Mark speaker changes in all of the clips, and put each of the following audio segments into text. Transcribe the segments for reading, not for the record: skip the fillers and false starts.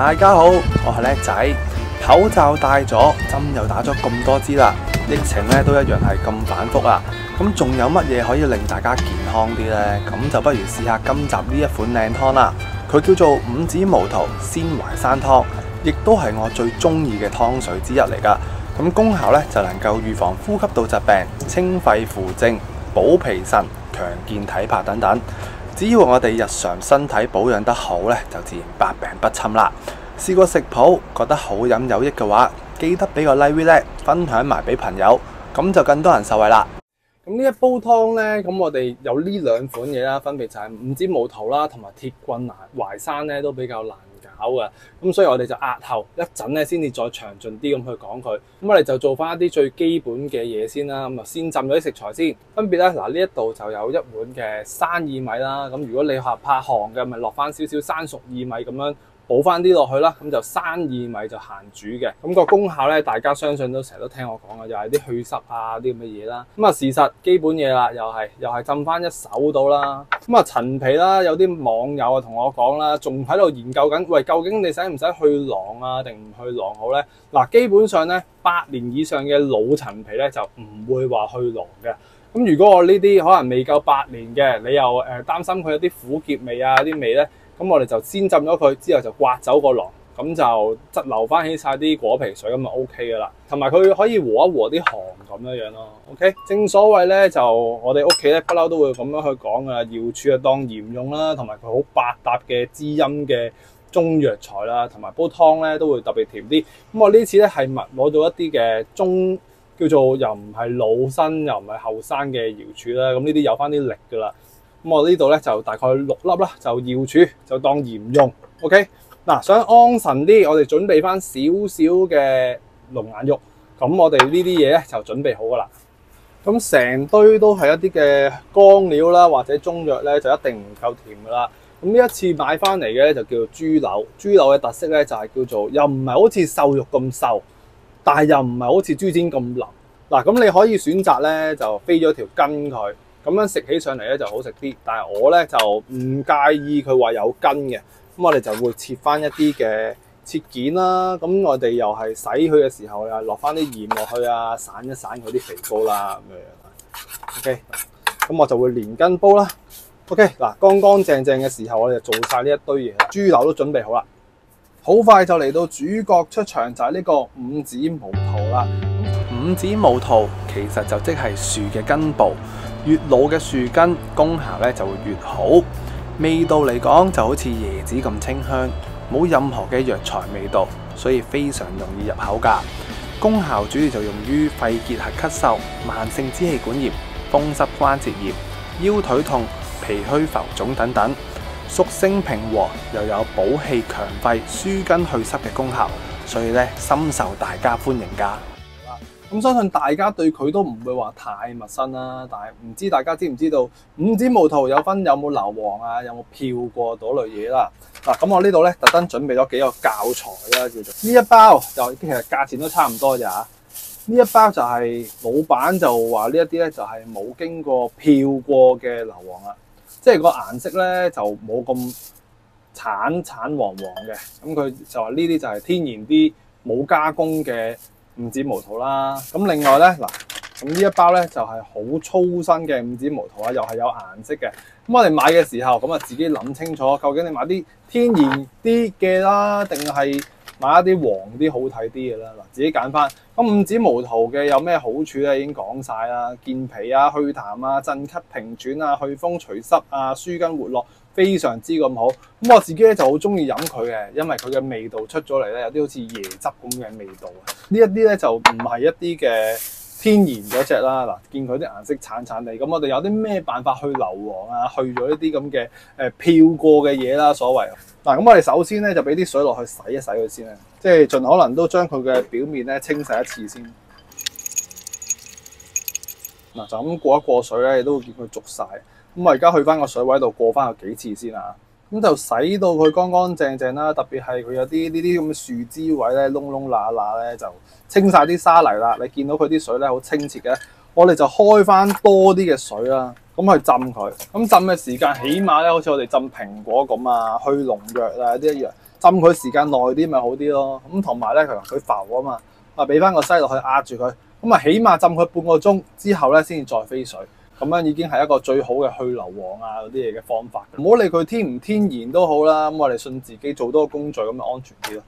Speaker 1: 大家好，我係叻仔。口罩戴咗，針又打咗咁多支啦，疫情咧都一樣係咁反覆啊。咁仲有乜嘢可以令大家健康啲呢？咁就不如試下今集呢一款靚湯啦。佢叫做五子毛桃鮮淮山湯，亦都係我最中意嘅湯水之一嚟噶。咁功效咧就能夠預防呼吸道疾病、清肺扶正、補脾腎、強健體魄等等。只要我哋日常身體保養得好咧，就自然百病不侵啦。試過食譜覺得好飲有益嘅話，記得俾個 like 咧，分享埋俾朋友，咁就更多人受惠啦。咁呢一煲湯咧，咁我哋有呢兩款嘢啦，分別就係五子毛桃啦，同埋鐵棍淮山咧都比較難搞嘅，咁所以我哋就押後一陣咧，先至再詳盡啲咁去講佢。咁我哋就做翻一啲最基本嘅嘢先啦。咁就先浸咗啲食材先，分別咧嗱，呢一度就有一碗嘅生薏米啦。咁如果你怕寒嘅，咪落翻少少生熟薏米咁樣。補翻啲落去啦，咁就生薏米就閒煮嘅，咁個功效咧，大家相信都成日都聽我講嘅，又係啲祛濕啊啲咁嘅嘢啦。咁啊事實基本嘢啦，又係浸翻一手到啦。咁啊陳皮啦，有啲網友啊同我講啦，仲喺度研究緊，喂究竟你使唔使去囊啊，定唔去囊好咧？嗱，基本上咧8年以上嘅老陳皮咧就唔會話去囊嘅。咁如果我呢啲可能未夠8年嘅，你又擔心佢有啲苦澀味啊啲味咧？咁我哋就先浸咗佢，之後就刮走個囊，咁就質留翻起晒啲果皮水，咁就 O K 噶啦。同埋佢可以和一和啲寒咁樣咯。OK， 正所謂咧，就我哋屋企咧不嬲都會咁樣去講噶啦。瑤柱啊當鹽用啦，同埋佢好百搭嘅滋陰嘅中藥材啦，同埋煲湯咧都會特別甜啲。咁我呢次咧係攞到一啲嘅中叫做又唔係老身又唔係後生嘅瑤柱啦，咁呢啲有翻啲力噶啦。咁我呢度咧就大概6粒啦，就瑤柱就當鹽用。OK， 嗱，想安神啲，我哋準備翻少少嘅龍眼肉。咁我哋呢啲嘢咧就準備好噶啦。咁成堆都係一啲嘅乾料啦，或者中藥咧就一定唔夠甜噶啦。咁呢一次買翻嚟嘅咧就叫做豬柳。豬柳嘅特色咧就係叫做又唔係好似瘦肉咁瘦，但係又唔係好似豬展咁腍。嗱，咁你可以選擇咧就飛咗條筋佢。咁樣食起上嚟咧就好食啲，但係我咧就唔介意佢話有筋嘅，咁我哋就會切翻一啲嘅切件啦。咁我哋又係洗佢嘅時候又落翻啲鹽落去啊，散一散佢啲肥膏啦咁樣。OK， 咁我就會連根煲啦。OK， 嗱，乾乾淨淨嘅時候，我哋就做晒呢一堆嘢啦。豬柳都準備好啦，好快就嚟到主角出場，就係呢個五子毛桃啦。五子毛桃其實就即係樹嘅根部。越老嘅樹根功效咧就會越好，味道嚟講就好似椰子咁清香，冇任何嘅藥材味道，所以非常容易入口㗎。功效主要就用於肺結核、咳嗽、慢性支氣管炎、風濕關節炎、腰腿痛、脾虛浮腫等等。屬性平和，又有補氣強肺、舒筋去濕嘅功效，所以咧深受大家歡迎㗎。咁相信大家對佢都唔會話太陌生啦，但係唔知大家知唔知道五子毛桃有冇硫磺啊，有冇漂過嗰類嘢啦？嗱，咁我呢度咧特登準備咗幾個教材啦，叫做呢一包就其實價錢都差唔多咋。呢一包就係老闆就話呢一啲咧就係冇經過漂過嘅硫磺啦，即係個顏色咧就冇咁橙黃黃嘅。咁佢就話呢啲就係天然啲冇加工嘅五子毛桃啦。咁另外咧嗱，咁呢一包咧就係好粗身嘅五子毛桃啊，又係有顏色嘅。咁我哋買嘅時候咁啊，自己諗清楚，究竟你買啲天然啲嘅啦，定係買一啲黃啲好睇啲嘅啦？嗱，自己揀翻。咁五子毛桃嘅有咩好處咧？已經講晒啦，健脾啊、去痰啊、鎮咳平轉啊、去風除濕啊、舒筋活絡，非常之咁好。咁我自己咧就好中意飲佢嘅，因為佢嘅味道出咗嚟咧，有啲好似椰汁咁嘅味道啊。呢一啲咧就唔係一啲嘅天然嗰隻啦。嗱，見佢啲顏色橙橙地，咁我哋有啲咩辦法去硫磺啊？去咗呢啲咁嘅漂過嘅嘢啦，所謂。嗱，咁我哋首先咧就俾啲水落去洗一洗佢先啦，即係盡可能都將佢嘅表面咧清洗一次先。嗱，就咁過一過水咧，你都會見佢濁晒。咁我而家去翻個水位度過翻佢幾次先啊。咁就洗到佢乾乾淨淨啦，特別係佢有啲呢啲咁嘅樹枝位咧窿窿罅罅咧，就清晒啲沙泥啦。你見到佢啲水咧好清澈嘅，我哋就開翻多啲嘅水啦。咁去浸佢，咁浸嘅時間起碼咧，好似我哋浸蘋果咁啊，去農藥啊啲一樣，
Speaker 2: 浸佢時間耐啲咪好啲咯。咁同埋咧，佢浮啊嘛，俾翻個篩落去壓住佢，咁啊起碼浸佢半個鐘之後咧，先至再飛水。咁樣已經係一個最好嘅去硫磺啊嗰啲嘢嘅方法。唔好理佢天唔天然都好啦，咁我哋信自己做多個工序咁就安全啲咯。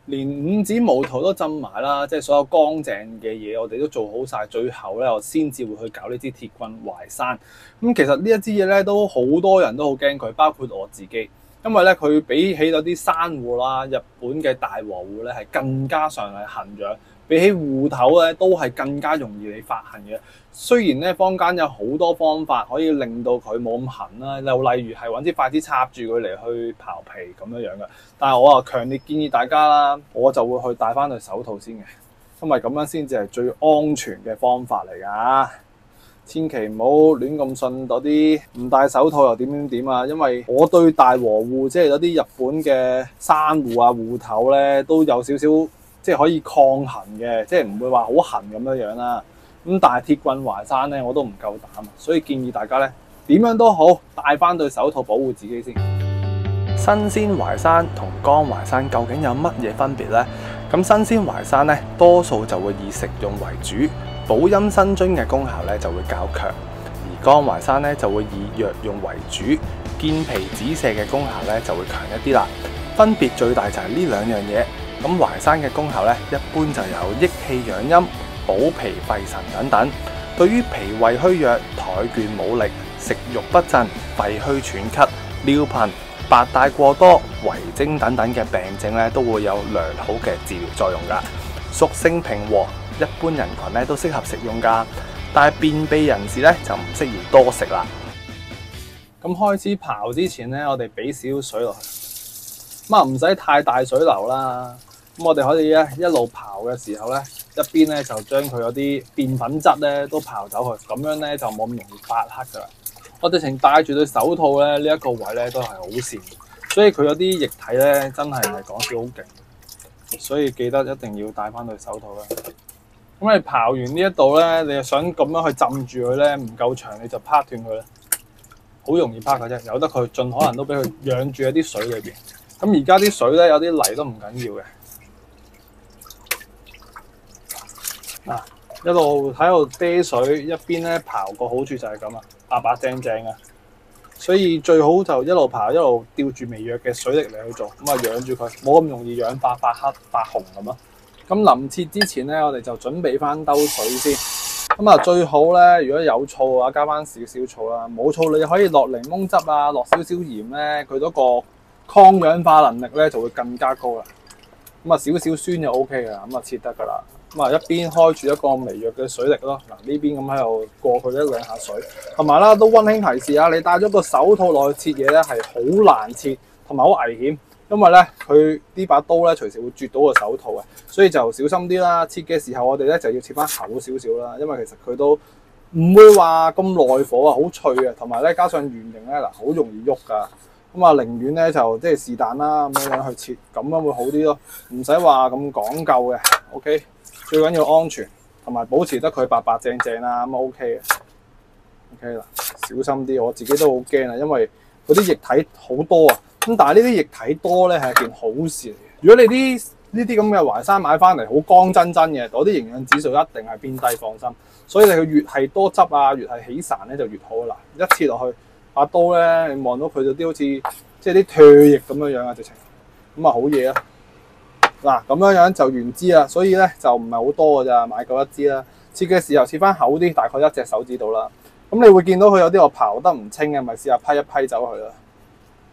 Speaker 2: 連五指毛圖都浸埋啦，即係所有乾淨嘅嘢我哋都做好晒，最後咧我先至會去搞呢支鐵棍淮山。咁其實呢一支嘢咧都好多人都好驚佢，包括我自己，因為咧佢比起嗰啲珊瑚啦、日本嘅大和芋咧係更加上係痕癢。比起芋頭咧，都係更加容易你發痕嘅。雖然咧，坊間有好多方法可以令到佢冇咁痕啦，又例如係揾支筷子插住佢嚟去刨皮咁樣嘅。但係我啊強烈建議大家啦，我就會去戴翻對手套先嘅，因為咁樣先至係最安全嘅方法嚟㗎。千祈唔好亂咁信嗰啲唔戴手套又點啊！因為我對大和芋即係嗰啲日本嘅珊瑚啊、芋頭咧，都有少少。即係可以抗痕嘅，即係唔會話好痕咁樣啦。咁但係鐵棍淮山咧，我都唔夠膽，所以建議大家咧點樣都好，戴翻對手套保護自己先。
Speaker 1: 新鮮淮山同乾淮山究竟有乜嘢分別呢？咁新鮮淮山咧，多數就會以食用為主，補陰生津嘅功效咧就會較強；而乾淮山咧就會以藥用為主，健脾止瀉嘅功效咧就會強一啲啦。分別最大就係呢兩樣嘢。咁淮山嘅功效咧，一般就有益氣養陰、補脾肺腎等等。對於脾胃虛弱、怠倦冇力、食慾不振、肺虛喘咳、尿頻、白帶過多、遺精等等嘅病症咧，都會有良好嘅治療作用㗎。屬性平和，一般人群咧都適合食用㗎。但係便秘人士咧就唔適宜多食啦。
Speaker 2: 咁開始刨之前咧，我哋俾少少水落去，咁啊唔使太大水流啦。咁我哋可以咧一路刨嘅時候咧，一邊咧就將佢嗰啲澱粉質咧都刨走去，咁樣咧就冇咁容易發黑噶啦。我直情戴住對手套咧，呢一個位咧都係好跣，所以佢嗰啲液體咧真係唔係講笑好勁，所以記得一定要戴翻對手套啦。咁你刨完呢一度咧，你又想咁樣去浸住佢咧，唔夠長你就拍斷佢啦，好容易拍嘅啫，由得佢盡可能都俾佢養住喺啲水裏邊。咁而家啲水咧有啲泥都唔緊要嘅。一路喺度啤水，一邊咧刨個好處就係咁啊，白白淨淨啊，所以最好就一路刨一路吊住微弱嘅水力嚟去做，咁啊養住佢，冇咁容易氧化發黑發紅咁咯。咁臨切之前咧，我哋就準備翻兜水先。咁啊最好咧，如果有醋嘅話，加翻少少醋啦；冇醋你可以落檸檬汁啊，落少少鹽咧，佢嗰個抗氧化能力咧就會更加高啦。咁啊少少酸就 OK 噶啦，咁啊切得噶啦。咁啊一邊開住一個微弱嘅水力咯，嗱呢邊咁喺度過佢一兩下水，同埋啦都溫馨提示啊，你戴咗個手套落去切嘢咧係好難切，同埋好危險，因為咧佢呢把刀咧隨時會啜到個手套嘅，所以就小心啲啦。切嘅時候我哋咧就要切翻厚少少啦，因為其實佢都唔會話咁耐火啊，好脆啊，同埋咧加上圓形咧嗱好容易喐噶。咁啊，寧願咧就即係是但啦咁樣去切，咁樣會好啲咯，唔使話咁講究嘅。OK。最緊要安全，同埋保持得佢白白淨淨啦，咁 OK 嘅。OK 啦，小心啲，我自己都好驚啊，因為嗰啲液體好多啊。咁但係呢啲液體多咧係一件好事嚟嘅。如果你呢啲咁嘅淮山買翻嚟好乾真真嘅，嗰啲營養指數一定係偏低，放心。所以你佢越係多汁啊，越係起潺咧就越好啦。一切落去把刀咧，你望到佢就啲好似即係啲唾液咁樣樣啊，直情咁啊好嘢啊！嗱咁樣樣就原支啦，所以咧就唔係好多㗎咋，買夠一支啦。切嘅時候切翻厚啲，大概一隻手指度啦。咁你會見到佢有啲我刨得唔清嘅，咪試下批一批走佢啦。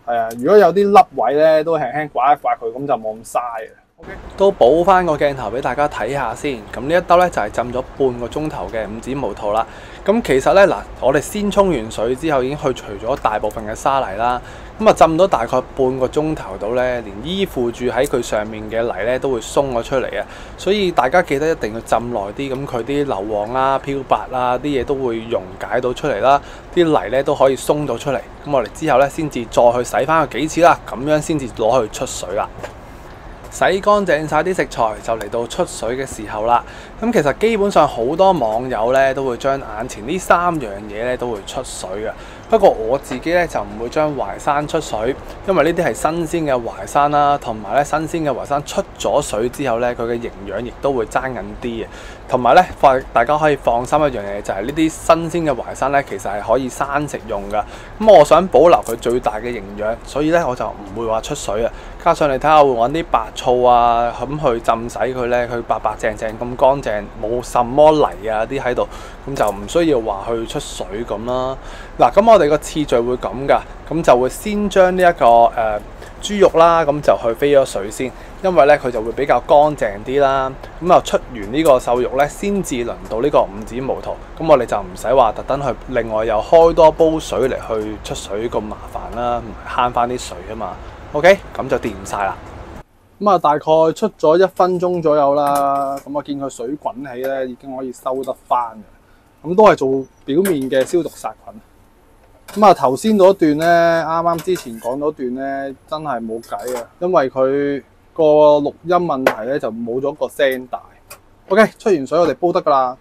Speaker 2: 係啊，如果有啲凹位咧，都輕輕刮一刮佢，咁就冇咁嘥嘅。OK，
Speaker 1: 都補翻個鏡頭俾大家睇下先。咁呢一兜咧就係浸咗半個鐘頭嘅五指毛肚啦。咁其實咧嗱，我哋先沖完水之後已經去除咗大部分嘅沙泥啦。咁啊浸咗大概半個鐘頭到咧，連依附住喺佢上面嘅泥咧都會鬆咗出嚟啊！所以大家記得一定要浸耐啲，咁佢啲硫磺啦、漂白啦啲嘢都會溶解到出嚟啦，啲泥咧都可以鬆到出嚟。咁我哋之後咧先至再去洗翻佢幾次啦，咁樣先至攞去出水啦。洗乾淨晒啲食材，就嚟到出水嘅時候啦。咁其實基本上好多網友咧都會將眼前呢3樣嘢咧都會出水嘅。不過我自己咧就唔會將淮山出水，因為呢啲係新鮮嘅淮山啦，同埋咧新鮮嘅淮山出咗水之後咧，佢嘅營養亦都會爭緊啲嘅。同埋咧，大家可以放心一樣嘢，就係呢啲新鮮嘅淮山咧，其實係可以生食用噶。咁我想保留佢最大嘅營養，所以咧我就唔會話出水啊。加上你睇下，會揾啲白醋啊咁去浸洗佢咧，佢白白淨淨咁乾淨，冇什麼泥啊啲喺度，咁就唔需要話去出水咁啦。嗱，咁我哋個次序會咁噶，咁就會先將呢一個豬肉啦，咁就去飛咗水先，因為咧佢就會比較乾淨啲啦。咁又出完呢個瘦肉咧，先至輪到呢個五指毛肚。咁我哋就唔使話特登去另外又開多煲水嚟去出水咁麻煩啦，慳翻啲水啊嘛。OK， 咁就掂晒啦。
Speaker 2: 咁啊，大概出咗1分鐘左右啦。咁我見佢水滾起咧，已經可以收得翻嘅。咁都係做表面嘅消毒殺菌。咁啊，頭先嗰段咧，啱之前講嗰段咧，真係冇計啊，因為佢個錄音問題咧，就冇咗個聲帶。OK， 出完水我哋煲得噶啦。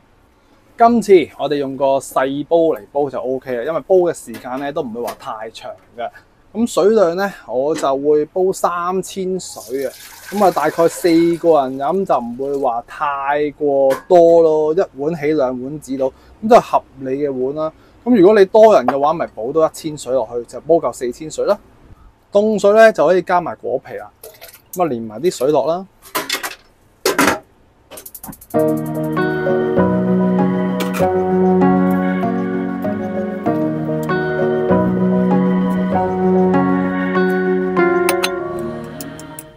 Speaker 2: 今次我哋用個細煲嚟煲就 OK 啦，因為煲嘅時間咧都唔會話太長嘅。咁水量咧，我就會煲3000水啊。咁啊，大概4個人飲就唔會話太過多咯，1碗起2碗止到，咁就合理嘅碗啦。咁如果你多人嘅話，咪補多1000水落去，就煲夠4000水啦。凍水咧就可以加埋果皮啦，咁啊連埋啲水落啦。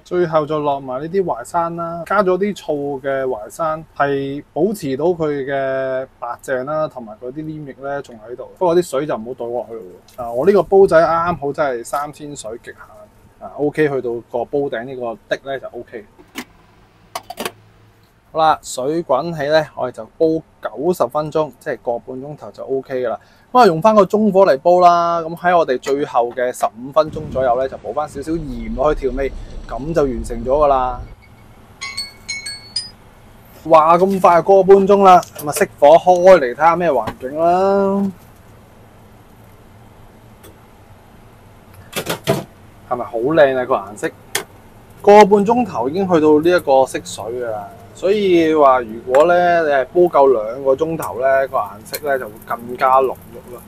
Speaker 2: 最後就落埋呢啲淮山啦，加咗啲醋嘅淮山係保持到佢嘅白淨啦，同埋嗰啲黏液咧仲喺度。不過啲水就唔好倒落去咯。我呢個煲仔啱啱好真係3000水極限，OK 去到個煲頂呢個滴咧就 OK。好啦，水滾起咧，我哋就煲90分鐘，即係個半鐘頭就 OK 噶啦。咁啊，用翻個中火嚟煲啦。咁喺我哋最後嘅15分鐘左右咧，就補翻少少鹽落去調味，咁就完成咗噶啦。話咁快個半鐘啦，咁啊熄火開嚟睇下咩環境啦。係咪好靚啊個顏色？個半鐘頭已經去到呢一個色水噶啦。所以話，如果咧你係煲夠2個鐘頭咧，個顏色咧就會更加濃郁啦。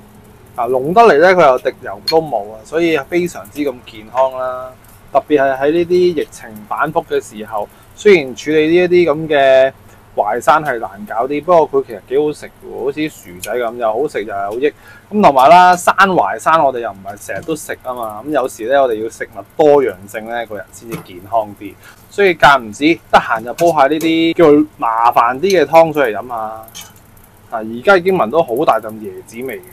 Speaker 2: 濃得嚟咧，佢又滴油都冇啊，所以非常之咁健康啦。特別係喺呢啲疫情反覆嘅時候，雖然處理呢一啲咁嘅淮山係難搞啲，不過佢其實幾好食嘅喎，好似薯仔咁，又好食又有益。咁同埋啦，生淮山我哋又唔係成日都食啊嘛，咁有時咧我哋要食物多樣性咧，個人先至健康啲。所以間唔時得閒就煲下呢啲叫做麻煩啲嘅湯水嚟飲下。而家已經聞到好大陣椰子味嘅。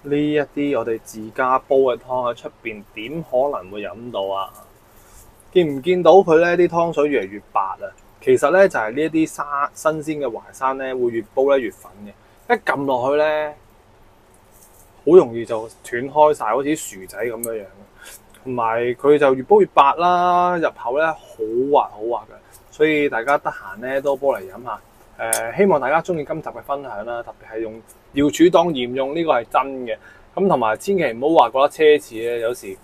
Speaker 2: 呢一啲我哋自家煲嘅湯喺出邊點可能會飲到啊？見唔見到佢咧？啲湯水越嚟越白啊！其實咧就係呢一啲新鮮嘅淮山咧，會越煲咧越粉嘅。一撳落去咧，好容易就斷開晒，好似薯仔咁樣樣。同埋佢就越煲越白啦，入口咧好滑好滑嘅。所以大家得閒咧都煲嚟飲下。希望大家中意今集嘅分享啦，特別係用瑤柱當鹽用呢個係真嘅。咁同埋千祈唔好話覺得奢侈咧，有時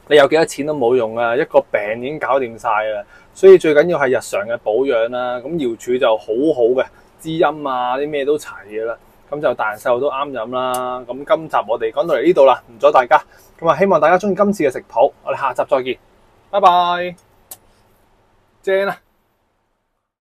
Speaker 2: 你有幾多錢都冇用啊，一個病已經搞掂晒啦。所以最緊要係日常嘅保養啦。咁瑤柱就好好嘅，滋陰啊啲咩都齊嘅啦。咁就大人細路都啱飲啦。咁今集我哋講到嚟呢度啦，唔阻大家。咁啊，希望大家中意今次嘅食譜，我哋下集再見，拜拜，正啊！